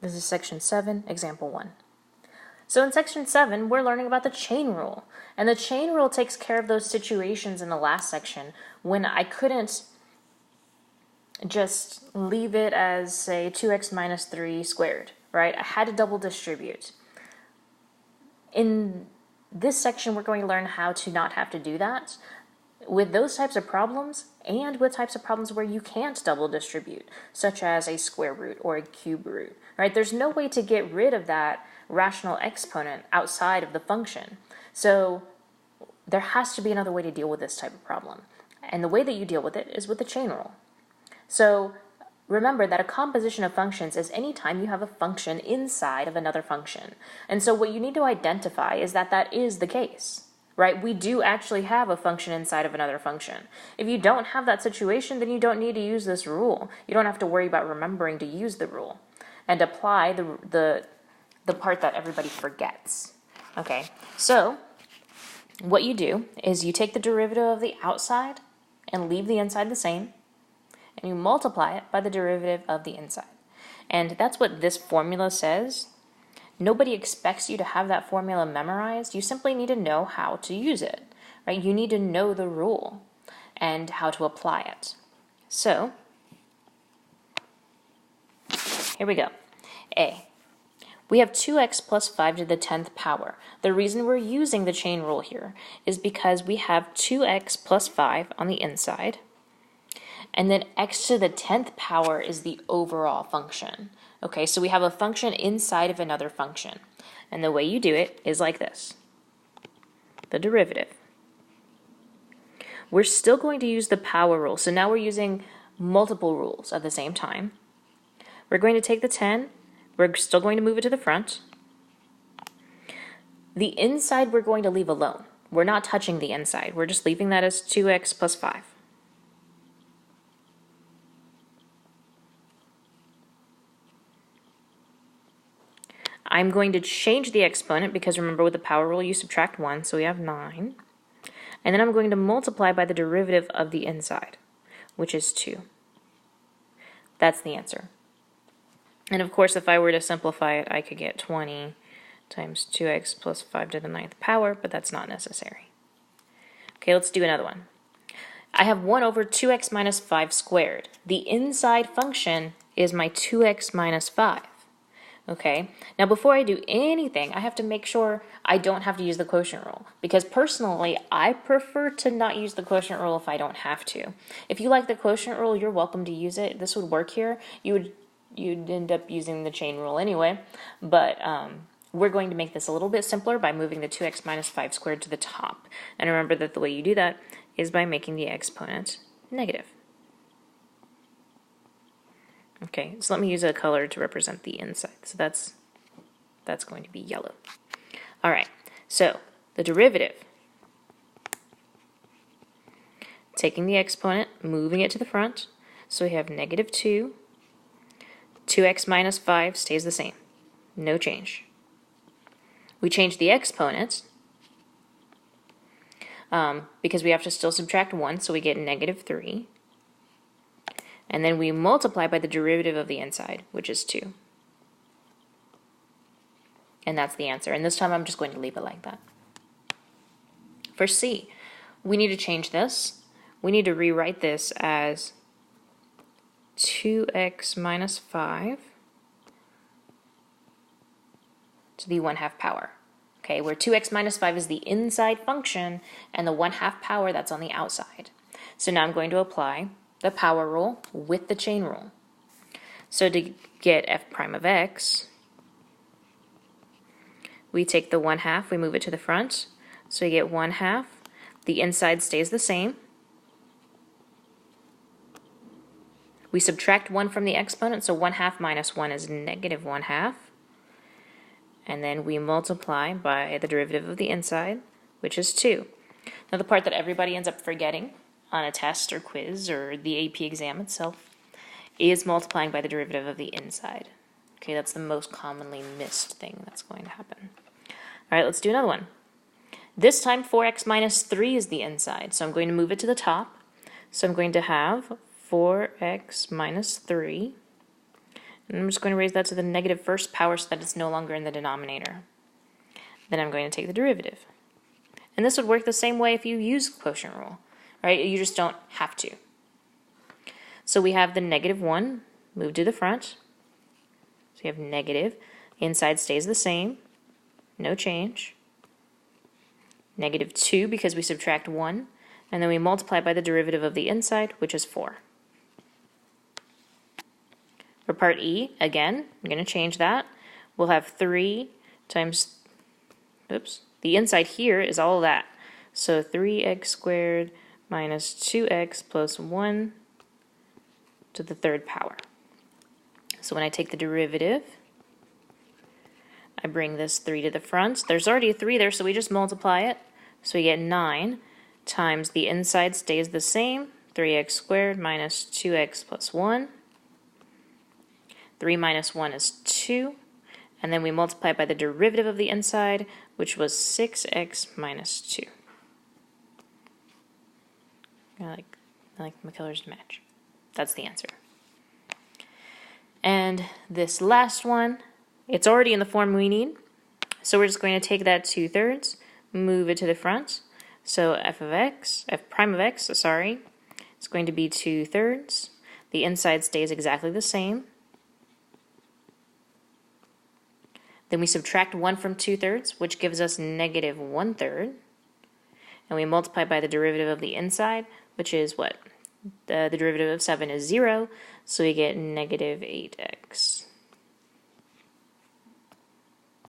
This is section 7, example 1. So in section 7, we're learning about the chain rule. And the chain rule takes care of those situations in the last section when I couldn't just leave it as, say, 2x minus 3 squared, right? I had to double distribute. In this section, we're going to learn how to not have to do that with those types of problems and with types of problems where you can't double distribute, such as a square root or a cube root, right? There's no way to get rid of that rational exponent outside of the function. So there has to be another way to deal with this type of problem. And the way that you deal with it is with the chain rule. So remember that a composition of functions is any time you have a function inside of another function. And so what you need to identify is that that is the case, right? We do actually have a function inside of another function. If you don't have that situation, then you don't need to use this rule. You don't have to worry about remembering to use the rule and apply the part that everybody forgets. Okay, so what you do is you take the derivative of the outside and leave the inside the same, and you multiply it by the derivative of the inside. And that's what this formula says. Nobody expects you to have that formula memorized. You simply need to know how to use it, right? You need to know the rule and how to apply it. So, here we go. A. We have 2x plus 5 to the 10th power. The reason we're using the chain rule here is because we have 2x plus 5 on the inside, and then x to the 10th power is the overall function. Okay, so we have a function inside of another function. And the way you do it is like this. The derivative. We're still going to use the power rule. So now we're using multiple rules at the same time. We're going to take the 10. We're still going to move it to the front. The inside we're going to leave alone. We're not touching the inside. We're just leaving that as 2x plus 5. I'm going to change the exponent because remember with the power rule you subtract 1, so we have 9. And then I'm going to multiply by the derivative of the inside, which is 2. That's the answer. And of course if I were to simplify it, I could get 20 times 2x plus 5 to the 9th power, but that's not necessary. Okay, let's do another one. I have 1 over 2x minus 5 squared. The inside function is my 2x minus 5. Okay, now before I do anything, I have to make sure I don't have to use the quotient rule, because personally, I prefer to not use the quotient rule if I don't have to. If you like the quotient rule, you're welcome to use it. This would work here. You'd end up using the chain rule anyway, but we're going to make this a little bit simpler by moving the 2x minus 5 squared to the top. And remember that the way you do that is by making the exponent negative. Okay, so let me use a color to represent the inside. So that's going to be yellow. All right, so the derivative. Taking the exponent, moving it to the front. So we have negative 2. 2x minus 5 stays the same. No change. We change the exponent because we have to still subtract 1, so we get negative 3. And then we multiply by the derivative of the inside, which is 2. And that's the answer. And this time I'm just going to leave it like that. For C, we need to change this. We need to rewrite this as 2x minus 5 to the 1/2 power. Okay, where 2x minus 5 is the inside function and the 1/2 power that's on the outside. So now I'm going to apply the power rule with the chain rule. So to get f prime of x, we take the 1/2, we move it to the front, so we get 1/2. The inside stays the same. We subtract 1 from the exponent, so 1/2 minus 1 is negative 1/2. And then we multiply by the derivative of the inside, which is 2. Now the part that everybody ends up forgetting on a test or quiz or the AP exam itself is multiplying by the derivative of the inside. Okay, that's the most commonly missed thing that's going to happen. All right, let's do another one. This time 4x minus 3 is the inside, so I'm going to move it to the top. So I'm going to have 4x minus 3 And I'm just going to raise that to the negative first power so that it's no longer in the denominator. Then I'm going to take the derivative. And this would work the same way if you use quotient rule, right? You just don't have to. So we have the negative 1 moved to the front. So we have negative. Inside stays the same. No change. Negative 2 because we subtract 1. And then we multiply by the derivative of the inside, which is 4. For part E, again, I'm going to change that. We'll have 3 times, oops, the inside here is all of that. So 3x squared minus 2x plus 1 to the third power. So when I take the derivative, I bring this 3 to the front. There's already a 3 there, so we just multiply it. So we get 9 times the inside stays the same, 3x squared minus 2x plus 1. 3 minus 1 is 2. And then we multiply by the derivative of the inside, which was 6x minus 2. I like my colors to match. That's the answer. And this last one, it's already in the form we need. So we're just going to take that 2/3, move it to the front. So f prime of x, sorry, it's going to be 2/3. The inside stays exactly the same. Then we subtract 1 from 2/3, which gives us negative 1/3. And we multiply by the derivative of the inside, which is what? The derivative of 7 is 0, so we get negative 8x.